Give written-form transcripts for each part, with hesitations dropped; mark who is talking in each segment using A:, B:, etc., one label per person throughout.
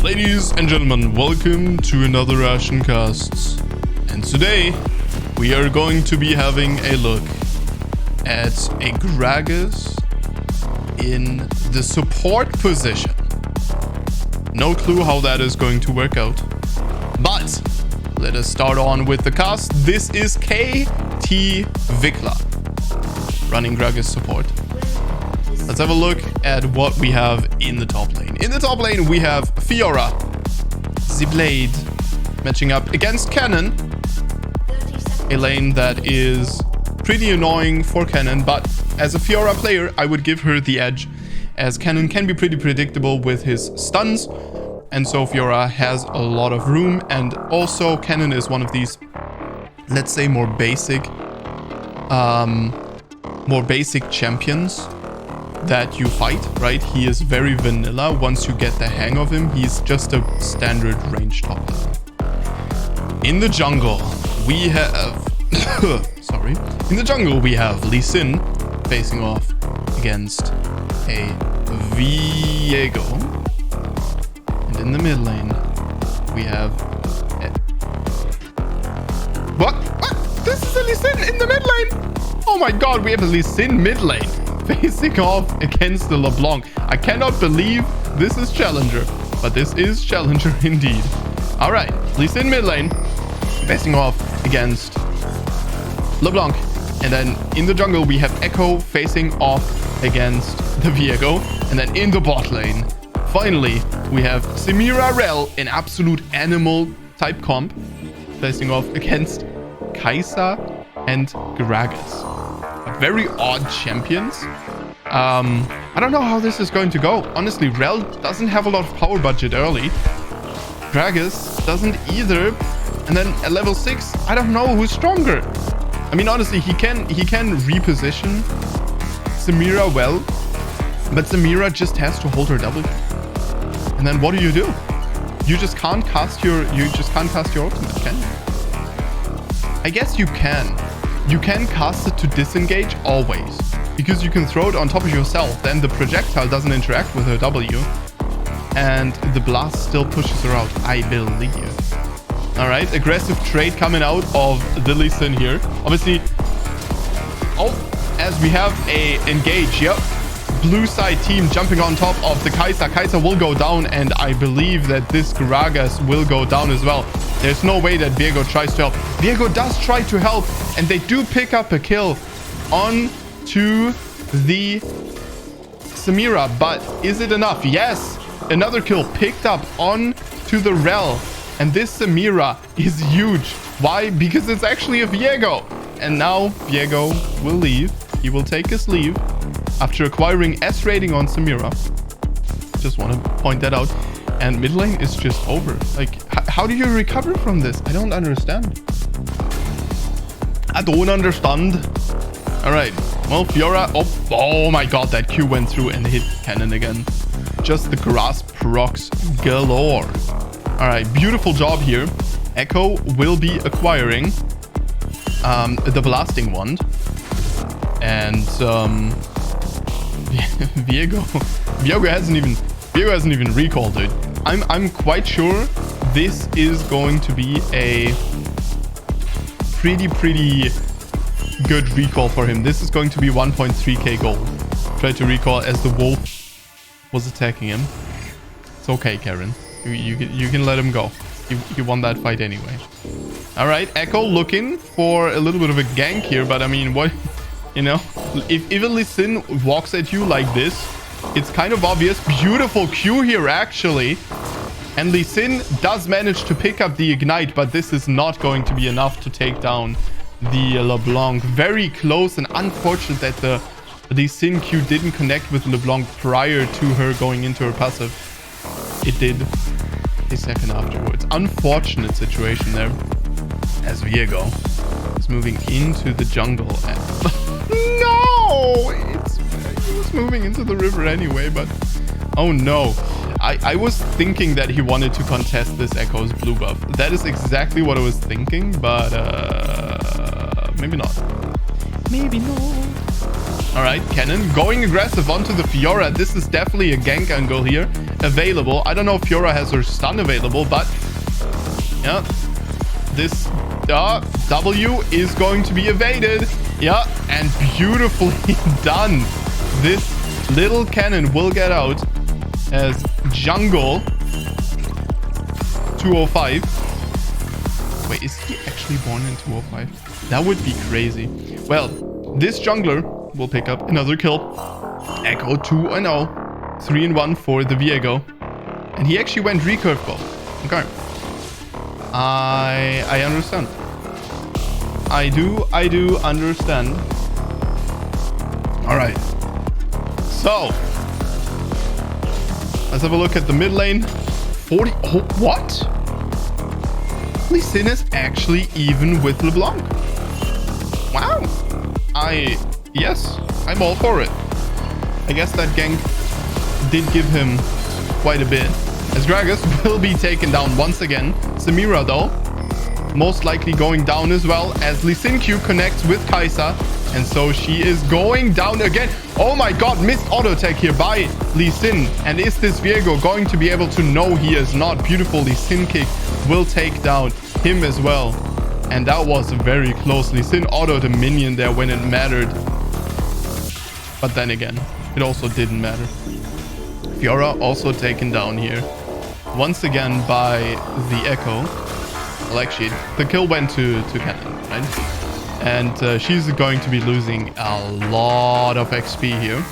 A: Ladies and gentlemen, welcome to another Ration Casts. And today we are going to be having a look at a Gragas in the support position. No clue how that is going to work out. But let us start on with the cast. This is KT Vicla running Gragas support. Let's have a look at what we have in the top lane. In the top lane, we have Fiora, the Blade, matching up against Cannon. A lane that is pretty annoying for Cannon, but as a Fiora player, I would give her the edge, as Cannon can be pretty predictable with his stuns, and so Fiora has a lot of room, and also Cannon is one of these, let's say, more basic champions that you fight, right? He is very vanilla. Once you get the hang of him, he's just a standard range top lane. In the jungle, we have... sorry. In the jungle, we have Lee Sin facing off against a Viego. And in the mid lane, we have... What? This is a Lee Sin in the mid lane! Oh my god, we have a Lee Sin mid lane facing off against the LeBlanc. I cannot believe this is Challenger, but this is Challenger indeed. All right, Lee Sin mid lane facing off against LeBlanc. And then in the jungle, we have Echo facing off against the Viego. And then in the bot lane, finally, we have Samira Rell, an absolute animal type comp, facing off against Kai'Sa and Gragas. Very odd champions. I don't know how this is going to go. Honestly, Rell doesn't have a lot of power budget early. Gragas doesn't either. And then at level 6, I don't know who's stronger. I mean, honestly, he can reposition Samira well, but Samira just has to hold her W. And then what do? You just can't cast your ultimate, can you? I guess you can. You can cast it to disengage always, because you can throw it on top of yourself. Then the projectile doesn't interact with her W, and the blast still pushes her out, I believe. All right, aggressive trade coming out of the Lee Sin here. Obviously, as we have a engage, yep. Blue side team jumping on top of the Kai'Sa. Kai'Sa will go down, and I believe that this Gragas will go down as well. There's no way that Viego tries to help. Viego does try to help, and they do pick up a kill on to the Samira. But is it enough? Yes, another kill picked up on to the Rell. And this Samira is huge. Why? Because it's actually a Viego. And now Viego will leave. He will take his leave after acquiring S rating on Samira. Just want to point that out. And mid lane is just over. Like, how do you recover from this? I don't understand. I don't understand. All right. Well, Fiora. Oh my god, that Q went through and hit Cannon again. Just the grasp procs galore. All right. Beautiful job here. Echo will be acquiring the blasting wand. And Viego hasn't even recalled it. I'm quite sure this is going to be a pretty good recall for him. This is going to be 1.3k gold. Try to recall as the wolf was attacking him. It's okay, Karen. You can let him go. He won that fight anyway. All right, Echo looking for a little bit of a gank here, but I mean, what, you know, if Lee Sin walks at you like this, it's kind of obvious. Beautiful Q here, actually. And Lee Sin does manage to pick up the ignite, but this is not going to be enough to take down the LeBlanc. Very close, and unfortunate that the Lee Sin Q didn't connect with LeBlanc prior to her going into her passive. It did a second afterwards. Unfortunate situation there, as Viego is moving into the jungle. And no! He was moving into the river anyway, but oh no. I was thinking that he wanted to contest this Echo's blue buff. That is exactly what I was thinking, but maybe not. Maybe not. All right, Cannon going aggressive onto the Fiora. This is definitely a gank angle here available. I don't know if Fiora has her stun available, but yeah, this W is going to be evaded. Yeah, and beautifully done. This little cannon will get out as jungle 205. Wait, is he actually born in 205? That would be crazy. Well, this jungler will pick up another kill. Echo 2-0. 3-1 for the Viego. And he actually went recurve bow. Okay. I understand. I do understand. All right. So, let's have a look at the mid lane. 40. Oh, what? Lee Sin is actually even with LeBlanc. Wow. Yes, I'm all for it. I guess that gank did give him quite a bit. As Gragas will be taken down once again. Samira, though, most likely going down as well as Lee Sin Q connects with Kai'Sa. And so she is going down again. Oh my god, missed auto attack here by Lee Sin. And is this Viego going to be able to? No, he is not. Beautiful Lee Sin kick will take down him as well. And that was very close. Lee Sin autoed a minion there when it mattered. But then again, it also didn't matter. Fiora also taken down here. Once again by the Echo. Well, actually, the kill went to Cannon, right? And she's going to be losing a lot of XP here.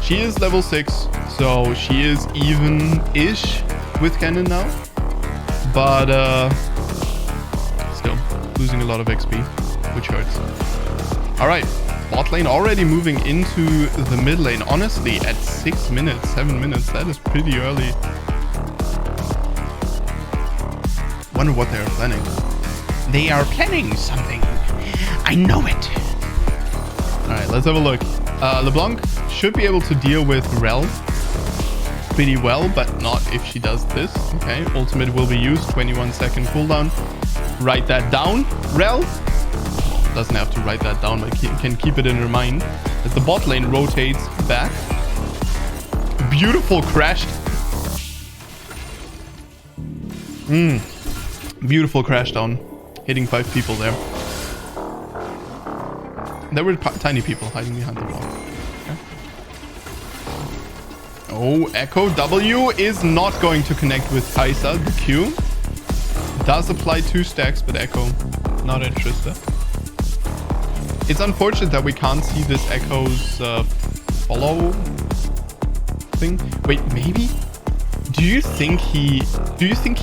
A: She is level 6, so she is even-ish with Cannon now. But still, losing a lot of XP, which hurts. Alright, bot lane already moving into the mid lane. Honestly, at 6 minutes, 7 minutes, that is pretty early. Wonder what they are planning. They are planning something. I know it. Alright, let's have a look. LeBlanc should be able to deal with Rel pretty well, but not if she does this. Okay, ultimate will be used. 21-second cooldown. Write that down. Rel doesn't have to write that down, but can keep it in her mind. As the bot lane rotates back. Beautiful crash. Beautiful crash down. Hitting 5 people there. There were tiny people hiding behind the wall. Okay. Oh, Echo W is not going to connect with Kai'Sa. The Q does apply 2 stacks, but Echo not interested. It's unfortunate that we can't see this Echo's follow thing. Wait, maybe? Do you think he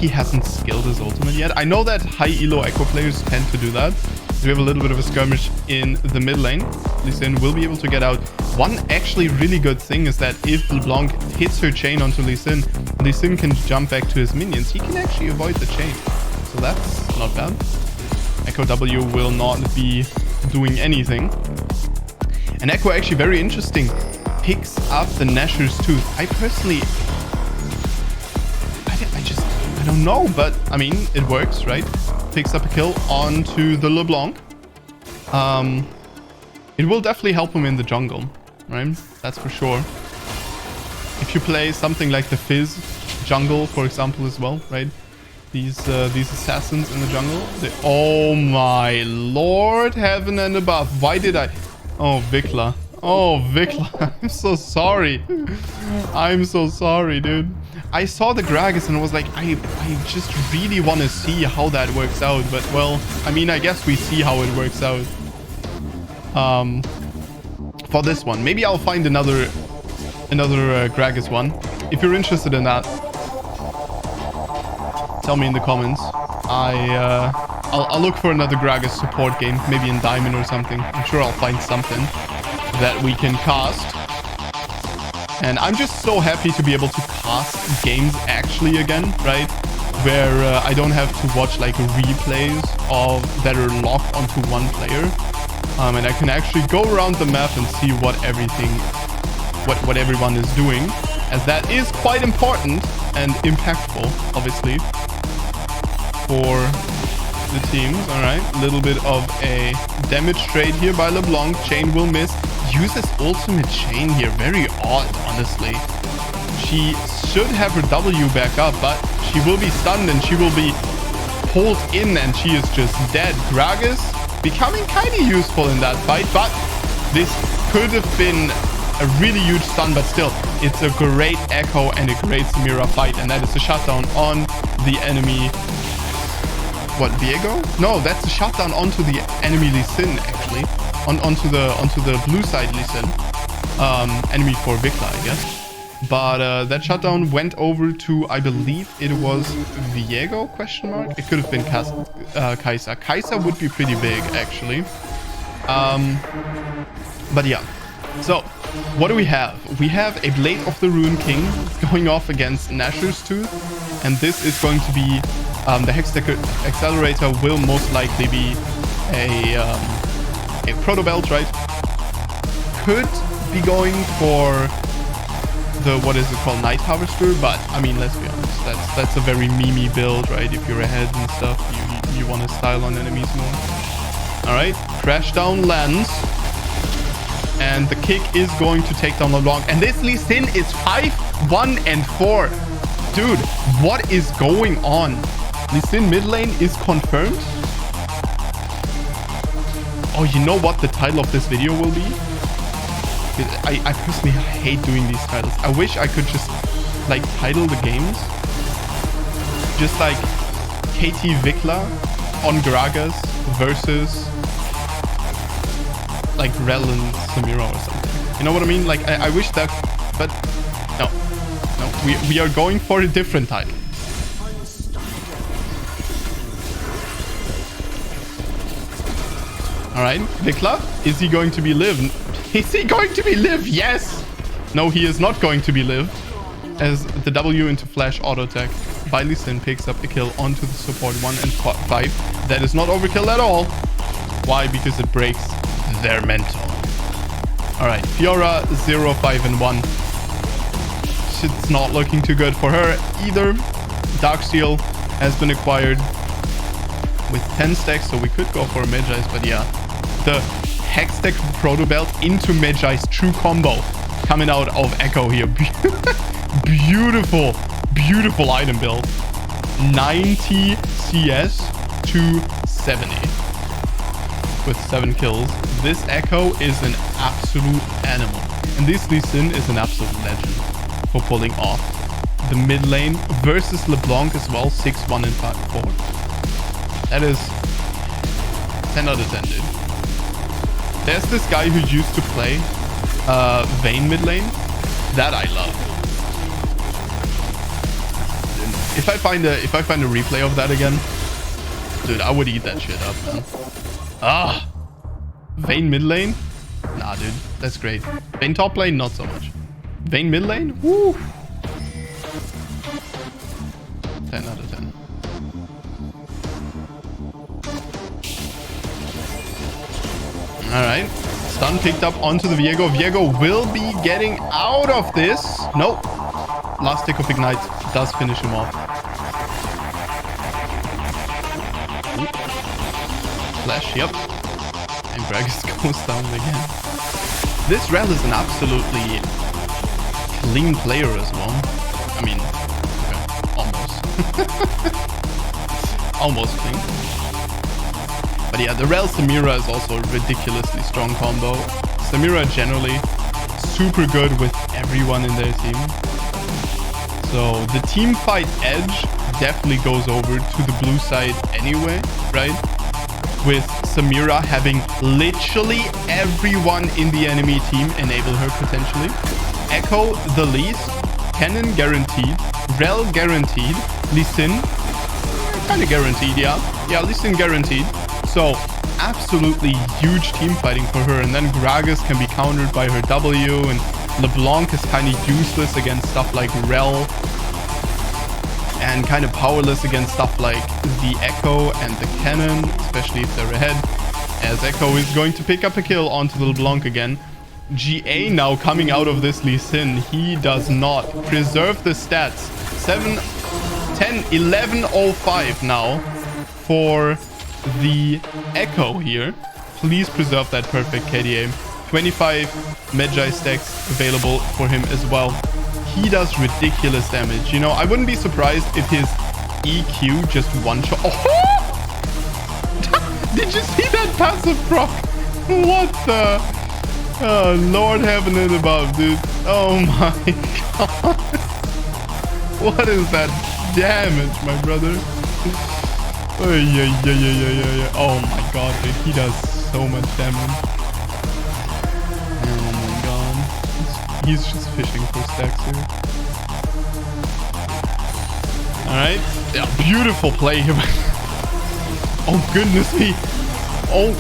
A: hasn't skilled his ultimate yet? I know that high elo Echo players tend to do that. We have a little bit of a skirmish in the mid lane. Lee Sin will be able to get out. One actually really good thing is that if LeBlanc hits her chain onto Lee Sin can jump back to his minions. He can actually avoid the chain. So that's not bad. Echo W will not be doing anything. And Echo actually very interesting. Picks up the Nashor's Tooth. I personally... I don't know, but I mean, it works, right? Picks up a kill onto the LeBlanc. It will definitely help him in the jungle, right? That's for sure. If you play something like the Fizz jungle, for example, as well, right? These assassins in the jungle. Oh my lord, heaven and above. Why did I... Oh, Vicla. Oh, Vicla. I'm so sorry. I'm so sorry, dude. I saw the Gragas and I was like, I just really want to see how that works out. But, well, I mean, I guess we see how it works out. For this one. Maybe I'll find another Gragas one. If you're interested in that, tell me in the comments. I'll look for another Gragas support game. Maybe in Diamond or something. I'm sure I'll find something that we can cast. And I'm just so happy to be able to cast games actually again, right? Where I don't have to watch like replays that are locked onto one player. And I can actually go around the map and see what everyone is doing. As that is quite important and impactful, obviously, for the teams. All right. A little bit of a damage trade here by LeBlanc. Chain will miss. Uses ultimate chain here. Very odd, honestly. She should have her W back up, but she will be stunned and she will be pulled in and she is just dead. Gragas becoming kind of useful in that fight, but this could have been a really huge stun, but still, it's a great Echo and a great Samira fight, and that is a shutdown on the enemy. What, Viego? No, that's a shutdown onto the enemy Lee Sin, actually. Onto the blue side Lee Sin. Enemy for Vicla, I guess. But that shutdown went over to, I believe it was Viego, question mark? It could have been Kai'Sa. Kai'Sa would be pretty big, actually. But yeah. So, what do we have? We have a Blade of the Rune King going off against Nashor's Tooth. And this is going to be... the Hextech Accelerator will most likely be a Proto Belt, right? Could be going for the, what is it called, Night Harvester, but I mean, let's be honest, that's a very memey build, right? If you're ahead and stuff, you want to style on enemies more. All right, crash down lands, and the kick is going to take down LeBlanc, and this Lee Sin is 5, 1, and 4. Dude, what is going on? Lee Sin mid lane is confirmed. Oh, you know what the title of this video will be? I personally hate doing these titles. I wish I could just like title the games just like KT Vicla on Gragas versus like Rel and Samira or something. You know what I mean? Like I wish that, but no, we are going for a different title. All right, Vicla, is he going to be live? Is he going to be live? Yes. No, he is not going to be live. As the W into flash auto attack by Lee Sin picks up a kill onto the support 1 and 5. That is not overkill at all. Why? Because it breaks their mental. All right, Fiora 0, 5, and 1. It's not looking too good for her either. Darksteel has been acquired with 10 stacks, so we could go for a Magi's, but yeah. The Hextech Proto Belt into Magi's true combo coming out of Echo here. Beautiful, beautiful item build. 90 CS to 70 with 7 kills. This Echo is an absolute animal. And this Lee Sin is an absolute legend for pulling off the mid lane versus LeBlanc as well. 6, 1, and 5, 4. That is 10 out of 10, dude. There's this guy who used to play Vayne mid lane. That I love. If I find a replay of that again, dude, I would eat that shit up, man. Ah, Vayne mid lane? Nah, dude, that's great. Vayne top lane, not so much. Vayne mid lane? Woo! 10 out of 10. Alright. Stun picked up onto the Viego. Viego will be getting out of this. Nope. Last tick of Ignite does finish him off. Ooh. Flash, yep. And Gragas goes down again. This Rel is an absolutely clean player as well. I mean, okay, almost. Almost clean. But yeah, the Rel Samira is also a ridiculously strong combo. Samira generally super good with everyone in their team. So the team fight edge definitely goes over to the blue side anyway, right? With Samira having literally everyone in the enemy team enable her potentially. Echo the least, Cannon guaranteed, Rel guaranteed, Lee Sin kind of guaranteed, yeah. Yeah, Lee Sin guaranteed. So, absolutely huge team fighting for her. And then Gragas can be countered by her W. And LeBlanc is kind of useless against stuff like Rel. And kind of powerless against stuff like the Echo and the Cannon, especially if they're ahead. As Echo is going to pick up a kill onto the LeBlanc again. GA now coming out of this Lee Sin. He does not preserve the stats. 7, 10, 11, 05 now for the Echo here. Please preserve that perfect KDA. 25 Magi stacks available for him as well. He does ridiculous damage. You know, I wouldn't be surprised if his EQ just one-shot... Oh! Did you see that passive proc? What the... Lord heaven and above, dude. Oh my god. What is that damage, my brother? Oh my god, dude. He does so much damage. Oh my god. He's just fishing for stacks here. Alright. Yeah, beautiful play here. Oh goodness me. Oh,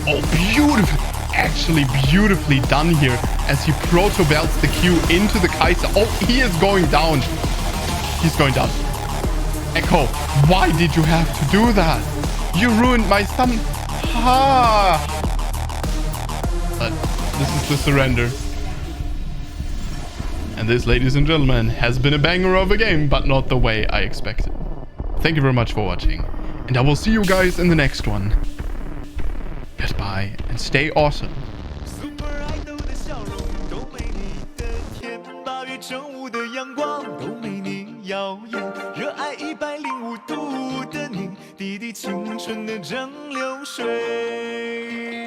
A: beautiful. Actually beautifully done here as he proto belts the Q into the Kaiser. Oh, he is going down. He's going down. Echo, why did you have to do that? You ruined my summon. Ha! But this is the surrender. And this, ladies and gentlemen, has been a banger of a game, but not the way I expected. Thank you very much for watching, and I will see you guys in the next one. Goodbye, and stay awesome.
B: 滴滴青春的蒸馏水。